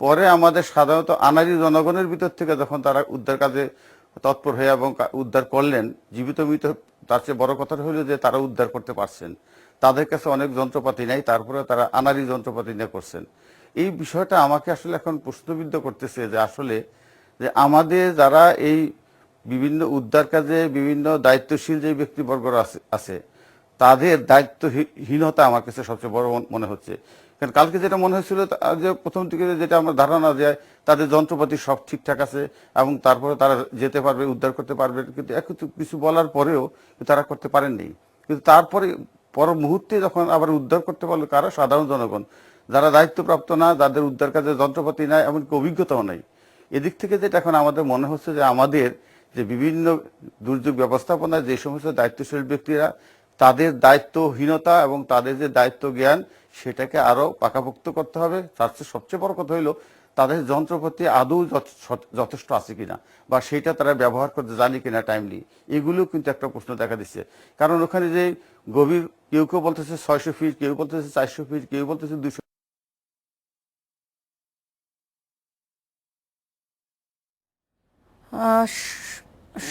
পরে আমাদের সাধারণত আনাড়ি জনগণের ভিতর থেকে যখন তারা উদ্ধার কাজে তৎপর হয়ে এবং উদ্ধার করলেন, জীবিত মৃত তার চেয়ে বড় কথা হলো যে তারা উদ্ধার করতে পারছেন। তাদের কাছে অনেক যন্ত্রপাতি নাই, তারপরে তারা আনাড়ি যন্ত্রপাতি নিয়ে করছেন। এই বিষয়টা আমাকে আসলে এখন প্রশ্নবিদ্ধ করতেছে যে আসলে যে আমাদের যারা এই বিভিন্ন উদ্ধার কাজে বিভিন্ন দায়িত্বশীল যে ব্যক্তিবর্গরা আছে তাদের দায়িত্বহীনতা আমার কাছে সবচেয়ে বড় মনে হচ্ছে। কারণ কালকে যেটা মনে হয়েছিল যে প্রথম দিকে যেটা আমার ধারণা যে তাদের যন্ত্রপাতি সব ঠিকঠাক আছে এবং তারপরে তারা যেতে পারবে, উদ্ধার করতে পারবে, কিন্তু কিছু বলার পরেও তারা করতে পারেননি। কিন্তু তারপরে পর মুহূর্তে যখন আবার উদ্ধার করতে পারলো কারা? সাধারণ জনগণ, যারা দায়িত্বপ্রাপ্ত না, যাদের উদ্ধার কাজে যন্ত্রপাতি নাই, এমনকি অভিজ্ঞতাও নাই। এদিক থেকে যেটা এখন আমাদের মনে হচ্ছে যে আমাদের যে বিভিন্ন দুর্যোগ ব্যবস্থাপনায় যে সমস্ত দায়িত্বশীল ব্যক্তিরা, তাদের দায়িত্বহীনতা এবং তাদের যে দায়িত্ব জ্ঞান সেটাকে আরো পাকাপোক্ত করতে হবে। তার চেয়ে সবচেয়ে বড় কথা হইলো তাদের যন্ত্রপাতি আদৌ যথেষ্ট আছে কিনা বা সেটা তারা ব্যবহার করতে জানি কিনা টাইমলি, এগুলো কিন্তু একটা প্রশ্ন দেখা দিচ্ছে। কারণ ওখানে যে গভীর, কেউ কেউ বলতেছে 600 ফিট, কেউ বলতেছে 400 ফিট, কেউ বলতেছে 200।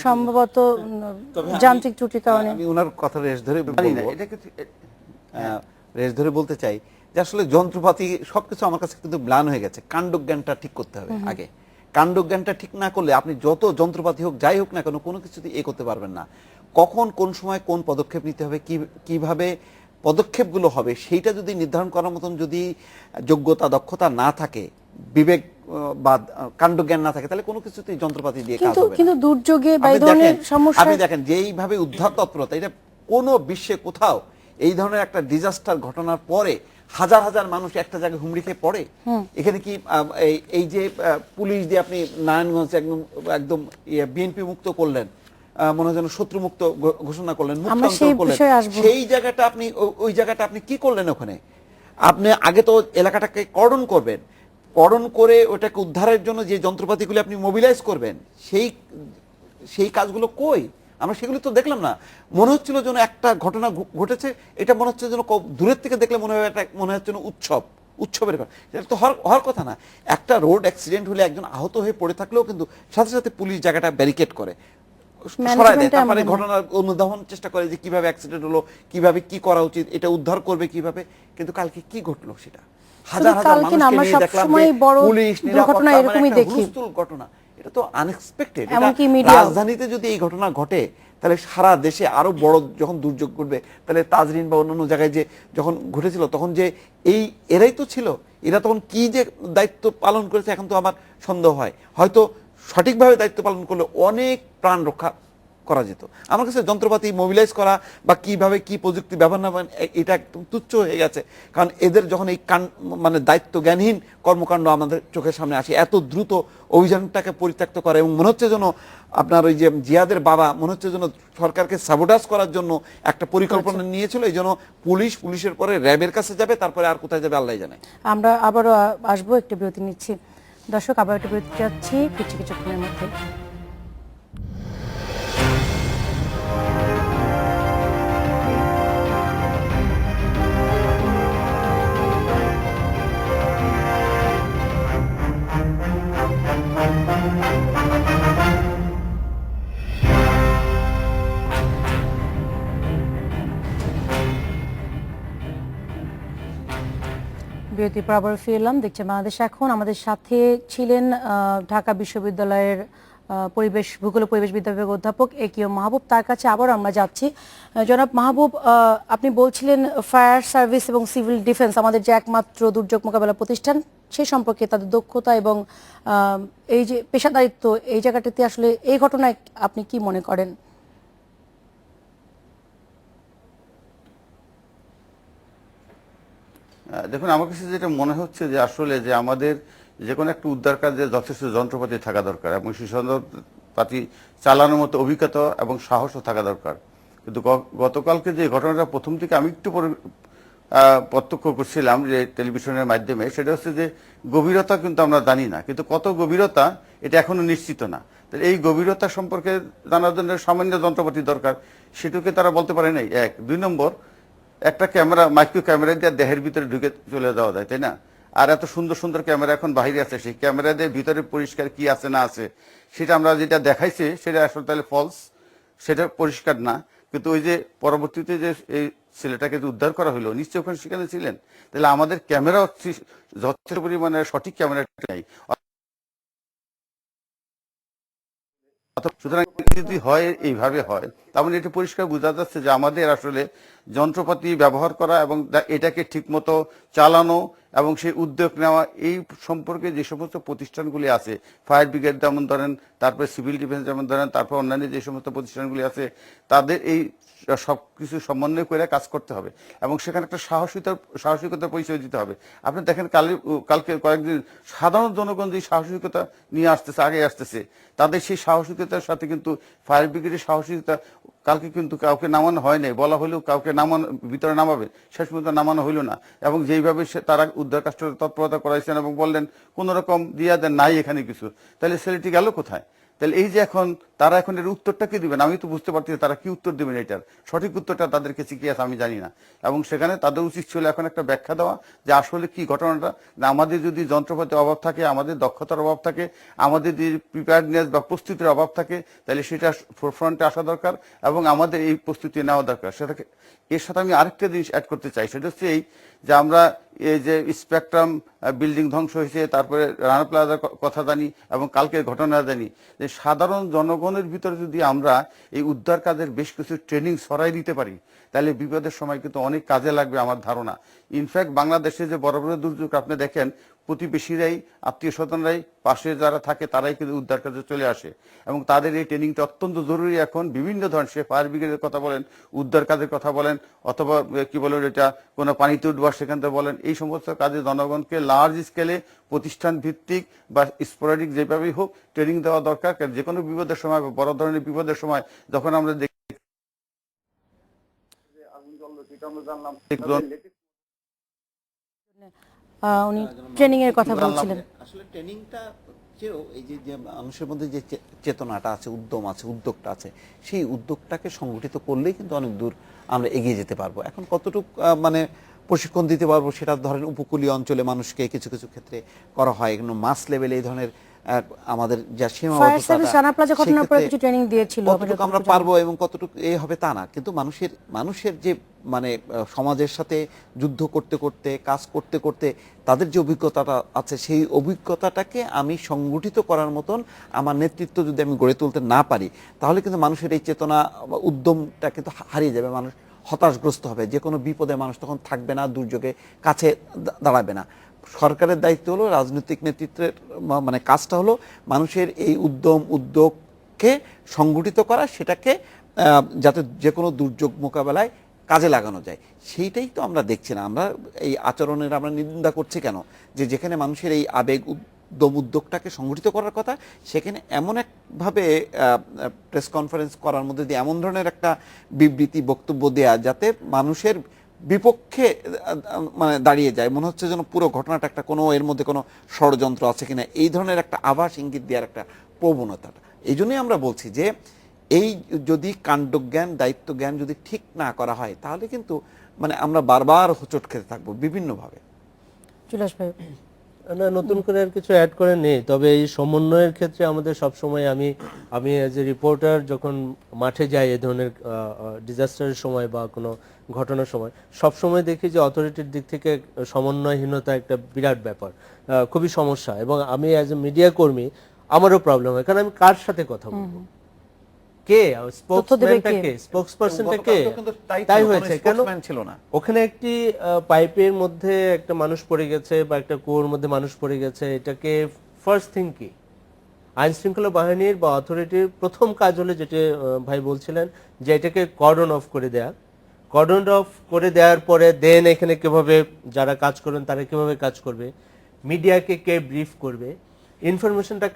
সম্ভবত তবে যান্ত্রিক ত্রুটির কারণে। আমি ওনার কথা রেশ ধরে জানি না বলবো, এটা কিন্তু রেশ ধরে বলতে চাই যে আসলে যন্ত্রপাতি সবকিছু আমার কাছে কিন্তু ম্লান হয়ে গেছে। কাণ্ডজ্ঞানটা ঠিক করতে হবে আগে। কাণ্ডজ্ঞানটা ঠিক না করলে আপনি যত যন্ত্রপাতি হোক যাই হোক না কেন কোনো কিছুতে করতে পারবেন না। কখন কোন সময় কোন পদক্ষেপ নিতে হবে, কিভাবে পদক্ষেপগুলো হবে সেইটা যদি নির্ধারণ করার মতন যদি যোগ্যতা দক্ষতা না থাকে, বিবেক বা কাণ্ডজ্ঞান না থাকে, তাহলে কোনো কিছুতেই যন্ত্রপাতি দিয়ে কাজ হবে না। কিন্তু দুর্যোগে বা এই ধরনের সমস্যা আপনি দেখেন যে এইভাবে উদ্ধার তৎপরতা, এটা কোনো বিশ্বে কোথাও এই ধরনের একটা ডিজাস্টার ঘটনার পরে হাজার হাজার মানুষ একটা জায়গায় হুমড়ি খেয়ে পড়ে। এখানে কি এই যে পুলিশ দিয়ে আপনি নারায়ণগঞ্জ একদম একদম বিএনপি মুক্ত করলেন, মনে হয় যেন শত্রু মুক্ত ঘোষণা করলেন, মুক্তাঞ্চল করলেন, সেই জায়গাটা আপনি ওই জায়গাটা আপনি কি করলেন? ওখানে আপনি আগে তো এলাকাটাকে কর্ডন করবেন, কর্ডন করে ওটাকে উদ্ধারের জন্য যে যন্ত্রপাতিগুলো আপনি মোবিলাইজ করবেন, সেই কাজগুলো কই? আমরা সেগুলো তো দেখলাম না। মনে হচ্ছিল যেন একটা ঘটনা ঘটেছে, এটা মনে হচ্ছে যেন দূরের থেকে দেখলে মনে হচ্ছে যেন উৎসবের ব্যাপার। এটা তো হওয়ার কথা না। একটা রোড অ্যাক্সিডেন্ট হলে একজন আহত হয়ে পড়ে থাকলেও কিন্তু সাথে সাথে পুলিশ জায়গাটা ব্যারিকেড করে, সরায় দেয়, তারপরে ঘটনার অনুধাবন চেষ্টা করে যে কিভাবে অ্যাক্সিডেন্ট হলো, কিভাবে কি করা উচিত, এটা উদ্ধার করবে কিভাবে। কিন্তু কালকে কি ঘটলো সেটা হাজার হাজার মানুষকে নিয়ে দেখলাম যে পুলিশ নিরাপত্তা, মানে একটা হুলস্থুল ঘটনা। এটা তো আনএক্সপেক্টেড। রাজধানীতে যদি এই ঘটনা ঘটে তাহলে সারা দেশে আরো বড় যখন দুর্যোগ ঘটবে, তাহলে তাজরিন বা অন্যান্য জায়গায় যে যখন ঘটেছিল তখন যে এরাই তো ছিল, এরা তখন কি যে দায়িত্ব পালন করেছে এখন তো আমার সন্দেহ হয়। হয়তো সঠিকভাবে দায়িত্ব পালন করলে অনেক প্রাণ রক্ষা করা যেত। আমার কাছে যন্ত্রপাতি মোবিলাইজ করা বা কিভাবে কি প্রযুক্তি ব্যবহার না, এটা একদম তুচ্ছ হয়ে গেছে। কারণ এদের যখন এই মানে দায়িত্ব জ্ঞানহীন কর্মকাণ্ড আমাদের চোখের সামনে আসে, এত দ্রুত অভিযানটাকে পরিত্যক্ত করে এবং মনে হচ্ছে যেন আপনার ওই যে জিয়াদের বাবা মনে হচ্ছে যেন সরকারকে সাবোটাজ করার জন্য একটা পরিকল্পনা নিয়েছিল। এই জন্য পুলিশের পরে র্যাবের কাছে যাবে, তারপরে আর কোথায় যাবে আল্লাহ জানে। আমরা আবারও আসবো, একটু বিরতি নিচ্ছি। দর্শক, আবার একটু বিরতি যাচ্ছি কিছুক্ষণের মধ্যে। বিরতি পর আবার ফিরলাম, দেখছেন বাংলাদেশ এখন। আমাদের সাথে ছিলেন ঢাকা বিশ্ববিদ্যালয়ের ভূগোল ও পরিবেশ বিদ্যা বিভাগের অধ্যাপক একিউম মাহবুব। তার কাছে আবার আমরা যাচ্ছি। জনাব মাহবুব, আপনি বলছিলেন ফায়ার সার্ভিস এবং সিভিল ডিফেন্স আমাদের যে একমাত্র দুর্যোগ মোকাবেলা প্রতিষ্ঠান, সেই সম্পর্কে তাদের দক্ষতা এবং এই যে পেশাদারিত্ব, এই জায়গাটাতে আসলে এই ঘটনায় আপনি কি মনে করেন? দেখুন, আমার কাছে যেটা মনে হচ্ছে যে আসলে যে আমাদের যে কোনো একটা উদ্ধার কাজে যথেষ্ট যন্ত্রপাতি থাকা দরকার এবং সেই যন্ত্রপাতি চালানোর মতো অভিজ্ঞতা এবং সাহসও থাকা দরকার। কিন্তু গতকালকে যে ঘটনাটা প্রথম থেকে আমি একটু প্রত্যক্ষ করছিলাম যে টেলিভিশনের মাধ্যমে, সেটা হচ্ছে যে গভীরতা কিন্তু আমরা জানি না, কিন্তু কত গভীরতা এটা এখনো নিশ্চিত না। তাহলে এই গভীরতা সম্পর্কে জানার জন্য সামান্য যন্ত্রপাতি দরকার, সেটুকে তারা বলতে পারে নাই। এক, দুই নম্বর, একটা ক্যামেরা, মাইক্রো ক্যামেরা দিয়ে দেহের ভিতরে ঢুকে চলে যাওয়া যায়, তাই না? আর এত সুন্দর সুন্দর ক্যামেরা এখন বাইরে আছে, সেই ক্যামেরা দিয়ে ভিতরে পরিষ্কার কি আছে না আছে সেটা আমরা যেটা দেখাইছি সেটা আসলে তাহলে ফলস, সেটা পরিষ্কার না। কিন্তু ওই যে পরবর্তীতে যে এই ছেলেটাকে যে উদ্ধার করা হলো নিশ্চয়ই ওখানে সেখানে ছিলেন, তাহলে আমাদের ক্যামেরা যথেষ্ট পরিমাণে সঠিক ক্যামেরা নেই। সুতরাং যদি হয় এইভাবে হয় তাহলে এটা পরিষ্কার বোঝা যাচ্ছে যে আমাদের আসলে যন্ত্রপাতি ব্যবহার করা এবং এটাকে ঠিকমতো চালানো এবং সেই উদ্যোগ নেওয়া এই সম্পর্কে যে সমস্ত প্রতিষ্ঠানগুলি আছে, ফায়ার ব্রিগেড যেমন ধরেন, তারপরে সিভিল ডিফেন্স যেমন ধরেন, তারপর অন্যান্য যে সমস্ত প্রতিষ্ঠানগুলি আছে তাদের এই সবকিছু সমন্বয় করে কাজ করতে হবে এবং সেখানে একটা সাহসিকতার পরিচয় দিতে হবে। আপনি দেখেন কালকে কয়েকদিন সাধারণ জনগণ যে সাহসিকতা নিয়ে আসতেছে, আগে আসতেছে, তাদের সেই সাহসিকতার সাথে কিন্তু ফায়ার ব্রিগেডের সাহসিকতা কালকে কিন্তু কাউকে নামানো হয় নাই, বলা হলেও কাউকে ভিতরে নামাবে, শেষ পর্যন্ত নামানো হইল না। এবং যেইভাবে তারা উদ্ধার কাজটা তৎপরতা করাইছেন এবং বললেন কোন রকম দিয়া দেন নাই এখানে কিছু, তাহলে ছেলেটি গেল কোথায়? তাহলে এই যে এখন তারা এখন এর উত্তরটা কি দিবেন আমি তো বুঝতে পারছি তারা কি উত্তর দিবেন, এটার সঠিক উত্তরটা তাদের কাছে কি আছে আমি জানি না। এবং সেখানে তাদের উচিত ছিল এখন একটা ব্যাখ্যা দেওয়া যে আসলে কি ঘটনাটা। আমাদের যদি যন্ত্রপাতির অভাব থাকে, আমাদের দক্ষতার অভাব থাকে, আমাদের যদি প্রিপেয়ারনেস বা প্রস্তুতির অভাব থাকে, তাহলে সেটা ফ্রন্টে আসা দরকার এবং আমাদের এই প্রস্তুতি নেওয়া দরকার। সেটাকে এর সাথে আমি আরেকটা জিনিস অ্যাড করতে চাই, সেটা হচ্ছে এই যে আমরা এই যে স্পেকট্রাম বিল্ডিং ধ্বংস হয়েছে, তারপরে রানা প্লাজার কথা জানি এবং কালকের ঘটনা জানি, যে সাধারণ জনগণের ভিতরে যদি আমরা এই উদ্ধার কাজের বেশ কিছু ট্রেনিং ছড়াই দিতে পারি তাহলে বিপদের সময় কিন্তু অনেক কাজে লাগবে আমার ধারণা। ইনফ্যাক্ট বাংলাদেশে যে বড় বড় দুর্যোগ আপনি দেখেন, প্রতিবেশীরাই, আত্মীয় স্বজনরাই, পাশে যারা থাকে তারাই কিন্তু উদ্ধার কাজে চলে আসে এবং তাদের এই ট্রেনিংটা অত্যন্ত জরুরি। এখন বিভিন্ন ধরনের, সে ফায়ার ব্রিগেডের কথা বলেন, উদ্ধার কাজের কথা বলেন, অথবা কি বলেন এটা কোনো পানিতে উঠবার সেখান থেকে বলেন, এই সমস্ত কাজে জনগণকে লার্জ স্কেলে প্রতিষ্ঠান ভিত্তিক বা স্পোরাডিক যেভাবেই হোক ট্রেনিং দেওয়া দরকার। কারণ যে কোনো বিপদের সময়, বড় ধরনের বিপদের সময় যখন আমরা দেখি উনি ট্রেনিং এর কথা বলছিলেন। আসলে ট্রেনিংটা চেয়েও এই যে মানুষের মধ্যে যে চেতনাটা আছে, উদ্যম আছে, উদ্যোগটা আছে, সেই উদ্যোগটাকে সংগঠিত করলেই কিন্তু অনেক দূর আমরা এগিয়ে যেতে পারবো। এখন কতটুকু মানে প্রশিক্ষণ দিতে পারবো সেটা ধরেন উপকূলীয় অঞ্চলে মানুষকে কিছু কিছু ক্ষেত্রে করা হয়, কিন্তু মাস লেভেলে এই ধরনের আমাদের যা ফায়ার সার্ভিস রানা প্লাজা ঘটনার পরে কিছু ট্রেনিং দিয়েছিল, কতটুকু আমরা পারবো এবং কতটুকু হবে তা না, কিন্তু মানুষের যে মানে সমাজের সাথে যুদ্ধ করতে করতে, কাজ করতে করতে তাদের যে অভিজ্ঞতাটা আছে, সেই অভিজ্ঞতাটাকে আমি সংগঠিত করার মতন আমার নেতৃত্ব যদি আমি গড়ে তুলতে না পারি, তাহলে কিন্তু মানুষের এই চেতনা বা উদ্যমটা কিন্তু হারিয়ে যাবে। মানুষ হতাশগ্রস্ত হবে, যে কোনো বিপদে মানুষ তখন থাকবে না, দুর্যোগে কাছে দাঁড়াবে না। সরকারের দায়িত্ব হলো, রাজনৈতিক নেতৃত্বের মানে কাজটা হলো মানুষের এই উদ্যোগকে সংগঠিত করা, সেটাকে যাতে যে কোনো দুর্যোগ মোকাবেলায় কাজে লাগানো যায়, সেইটাই তো আমরা দেখছি না। আমরা এই আচরণের আমরা নিন্দা করছি কেন? যে যেখানে মানুষের এই আবেগ উদ্যোগটাকে সংগঠিত করার কথা, সেখানে এমন একভাবে প্রেস কনফারেন্স করার মধ্যে দিয়ে এমন ধরনের একটা বিবৃতি, বক্তব্য দেয়া যাতে মানুষের বিপক্ষে মানে দাঁড়িয়ে যায়, মনে হচ্ছে যেন পুরো ঘটনাটা একটা কোনো এর মধ্যে কোনো ষড়যন্ত্র আছে কিনা, এই ধরনের একটা আভাস ইঙ্গিত দেওয়ার একটা প্রবণতাটা। এই জন্যই আমরা বলছি যে এই যদি কাণ্ডজ্ঞান, দায়িত্ব জ্ঞান যদি ঠিক না করা হয়, তাহলে কিন্তু মানে আমরা বারবার হোঁচট খেতে থাকবো বিভিন্নভাবে। চুলাস ভাই, না, নতুন করে আর কিছু অ্যাড করে নেই, তবে এই সমন্বয়ের ক্ষেত্রে আমাদের সবসময় আমি এজ এ রিপোর্টার যখন মাঠে যাই এই ধরনের ডিজাস্টারের সময় বা কোনো ঘটনার সময়, সবসময় দেখি যে অথরিটির দিক থেকে সমন্বয়হীনতা একটা বিরাট ব্যাপার, খুবই সমস্যা। এবং আমি অ্যাজ এ মিডিয়া কর্মী আমারও প্রবলেম হয়, কারণ আমি কার সাথে কথা বলবো, কে স্পোকসপারসনটা কে, তাই হয়েছে কেন ছিল না ওখানে একটি পাইপের মধ্যে একটা মানুষ পড়ে গেছে বা একটা কুয়োর মধ্যে মানুষ পড়ে গেছে, এটাকে ফার্স্ট থিং কি আইন শৃঙ্খলা বাহিনীর বা অথরিটির প্রথম কাজ হলে যেটা ভাই বলছিলেন যে এটাকে কর্ডন অফ করে দেয়া, কর্ডন অফ করে দেওয়ার পরে দেন এখানে কিভাবে যারা কাজ করবেন তারা কিভাবে কাজ করবে, মিডিয়াকে কে ব্রিফ করবে, ইনফরমেশনটা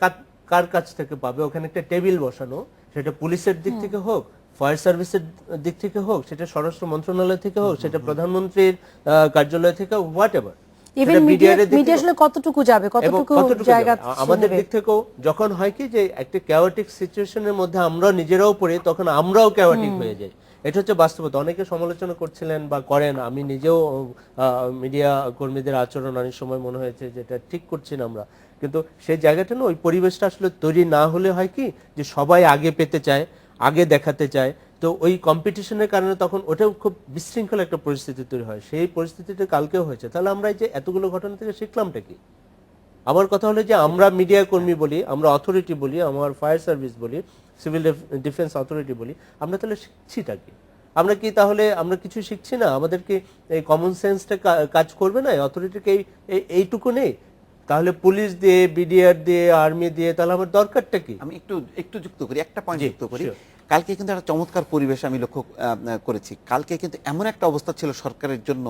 কার কাছ থেকে পাবে, ওখানে একটা টেবিল বসানো, সেটা পুলিশের দিক থেকে হোক, ফায়ার সার্ভিসের দিক থেকে হোক, সেটা স্বরাষ্ট্র মন্ত্রণালয় থেকে হোক, সেটা প্রধানমন্ত্রীর কার্যালয় থেকে হোক, হোয়াট এভার, ইভেন মিডিয়া আসলে কতটুকু যাবে, কতটুকু জায়গা আমাদের দিক থেকেও যখন হয় কি যে একটা ক্যাওটিক সিচুয়েশনের মধ্যে আমরা নিজেরাও পড়ি, তখন আমরাও ক্যাওটিক হয়ে যাই। এটা হচ্ছে বাস্তবতা। অনেকে সমালোচনা করছিলেন বা করেন, আমি নিজেও মিডিয়া কর্মীদের আচরণ অনেক সময় মনে হয়েছে যে এটা ঠিক করছি না আমরা, কিন্তু সেই জায়গাটা না, ওই পরিবেশটা আসলে তৈরি না হলে হয় কি যে সবাই আগে পেতে চায়, আগে দেখাতে চায়, তো ওই কম্পিটিশনের কারণে তখন ওটাও খুব বিশৃঙ্খল একটা পরিস্থিতি তৈরি হয়। সেই পরিস্থিতিটা কালকেও হয়েছে। তাহলে আমরা এই যে এতগুলো ঘটনা থেকে শিখলামটা কি? আমার কথা হলো যে আমরা মিডিয়া কর্মী বলি, আমরা অথরিটি বলি, আমার ফায়ার সার্ভিস বলি, সিভিল ডিফেন্স অথরিটি বলি, আমরা তাহলে শিখছিটা কি? আমরা কি তাহলে আমরা কিছু শিখছি না? আমাদের কি এই কমন সেন্সটা কাজ করবে না? অথরিটিকে এইটুকু নেই? তাহলে পুলিশ দিয়ে, বিডিআর দিয়ে, আর্মি দিয়ে, তাহলে আমার দরকারটা কি? আমি একটু যুক্ত করি, একটা পয়েন্ট জি, যুক্ত করি। sure. কালকে কিন্তু একটা চমৎকার পরিবেশ আমি লক্ষ্য করেছি। কালকে কিন্তু এমন একটা অবস্থা ছিল সরকারের জন্য,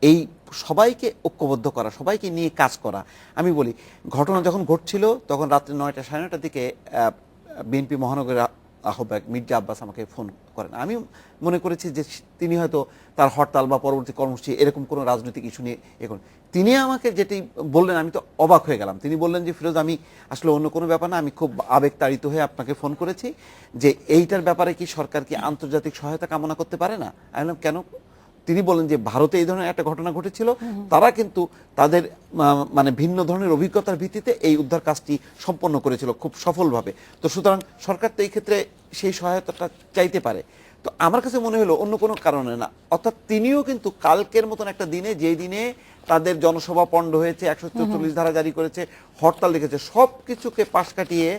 এই সবাইকে ঐক্যবদ্ধ করা, সবাইকে নিয়ে কাজ করা। আমি বলি, ঘটনা যখন ঘটছিল তখন রাত্রি 9টা, 9:30টার দিকে বিএনপি মহানগরের আহ্বায়ক মির্জা আব্বাস আমাকে ফোন করেন। আমি মনে করেছি যে তিনি হয়তো তার হরতাল বা পরবর্তী কর্মসূচি এরকম কোনো রাজনৈতিক ইস্যু নিয়ে এখন তিনি আমাকে যেটি বললেন, আমি তো অবাক হয়ে গেলাম। তিনি বললেন যে ফিরোজ, আমি আসলে অন্য কোনো ব্যাপার না, আমি খুব আবেগতাড়িত হয়ে আপনাকে ফোন করেছি যে এইটার ব্যাপারে কি সরকার কি আন্তর্জাতিক সহায়তা কামনা করতে পারে না? আমি বললাম কেন? তিনি বলেন যে ভারতে এই ধরনের একটা ঘটনা ঘটেছিল, তারা কিন্তু তাদের মানে ভিন্ন ধরনের অভিজ্ঞতার ভিত্তিতে এই উদ্ধার কাজটি সম্পন্ন করেছিল খুব সফলভাবে। তো সুতরাং সরকার তো এই ক্ষেত্রে সেই সহায়তাটা চাইতে পারে। তো আমার কাছে মনে হলো অন্য কোনো কারণে না, অর্থাৎ তিনিও কিন্তু কালকের মতন একটা দিনে, যেই দিনে তাদের জনসভা পণ্ড হয়েছে, 144 ধারা জারি করেছে, হরতাল লিখেছে, সব কিছুকে পাশ কাটিয়ে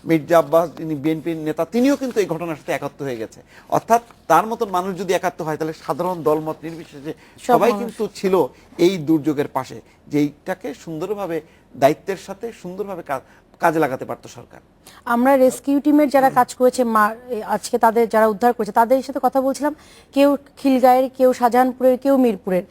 মির্জা আব্বাস, যিনি বিএনপির নেতা, তিনিও কিন্তু এই ঘটনার সাথে একাত্ম হয়ে গেছে। অর্থাৎ তার মতন মানুষ যদি একাত্ম হয়, তাহলে সাধারণ দলমত নির্বিশেষে সবাই কিন্তু ছিল এই দুর্যোগের পাশে, যেইটাকে সুন্দরভাবে দায়িত্বের সাথে সুন্দরভাবে কাজে লাগাতে পারতো সরকার। আমরা রেস্কিউ টিমের যারা কাজ করেছে আজকে তাদের যারা উদ্ধার করেছে তাদের সাথে কথা বলছিলাম, কেউ খিলগাঁয়ের, কেউ শাহজাহানপুরের, কেউ মিরপুরের,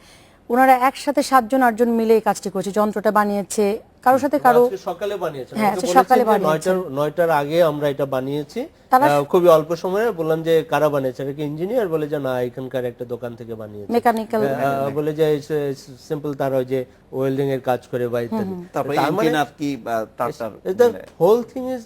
ওনারা একসাথে 7জন 8জন মিলে এই কাজটি করেছে, যন্ত্রটা বানিয়েছে, কারোর সাথে কারো আজকে সকালে বানিয়েছেন। হ্যাঁ, আমাকে আজকে বলেছেন সকালে যে বানিয়েছেন। 9টার আগে আমরা এটা বানিয়েছি। তারা- খুবই অল্প সময়ে বললাম যে কারা বানিয়েছে, এটা কি ইঞ্জিনিয়ার? বলে যে না, এখানকার একটা দোকান থেকে বানিয়েছে। মেকানিক্যাল বলে যে সিম্পল, তার ওই যে ওয়েল্ডিং এর কাজ করে বা ইত্যাদি। তারপরে তার মানে ইঞ্জিনিয়ার কি তার the whole thing is